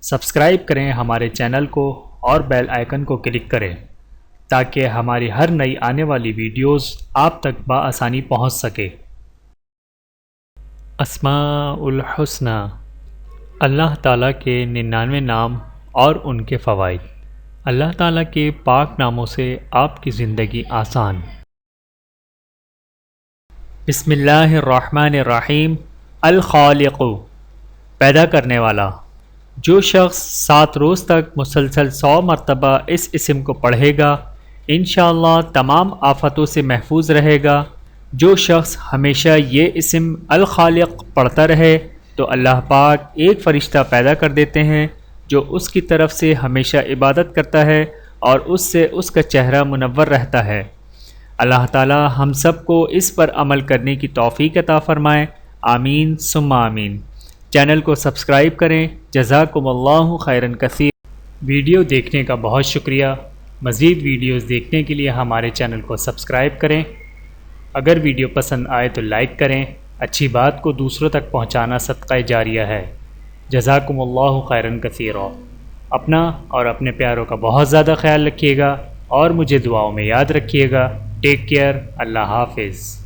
Subscribe کریں ہمارے channel کو اور بیل آئیکن کو کلک کریں تاکہ ہماری ہر نئی آنے والی ویڈیوز آپ تک بآسانی پہنچ سکے۔ اسماء الحسنی، اللہ تعالیٰ کے 99 نام اور ان کے فوائد۔ اللہ تعالیٰ کے پاک ناموں سے آپ کی زندگی آسان۔ بسم اللہ الرحمن الرحیم۔ الخالق، پیدا کرنے والا۔ جو شخص 7 روز تک مسلسل 100 مرتبہ اس اسم کو پڑھے گا انشاءاللہ تمام آفتوں سے محفوظ رہے گا۔ جو شخص ہمیشہ یہ اسم الخالق پڑھتا رہے تو اللہ پاک ایک فرشتہ پیدا کر دیتے ہیں جو اس کی طرف سے ہمیشہ عبادت کرتا ہے اور اس سے اس کا چہرہ منور رہتا ہے۔ اللہ تعالی ہم سب کو اس پر عمل کرنے کی توفیق عطا فرمائے، آمین ثم آمین۔ چینل کو سبسکرائب کریں۔ جزاکم اللہ خیرا کثیر۔ ویڈیو دیکھنے کا بہت شکریہ۔ مزید ویڈیوز دیکھنے کے لیے ہمارے چینل کو سبسکرائب کریں۔ اگر ویڈیو پسند آئے تو لائک کریں۔ اچھی بات کو دوسروں تک پہنچانا صدقہ جاریہ ہے۔ جزاکم اللہ خیرا کثیرا۔ اپنا اور اپنے پیاروں کا بہت زیادہ خیال رکھیے گا اور مجھے دعاؤں میں یاد رکھیے گا۔ Take care. اللہ حافظ۔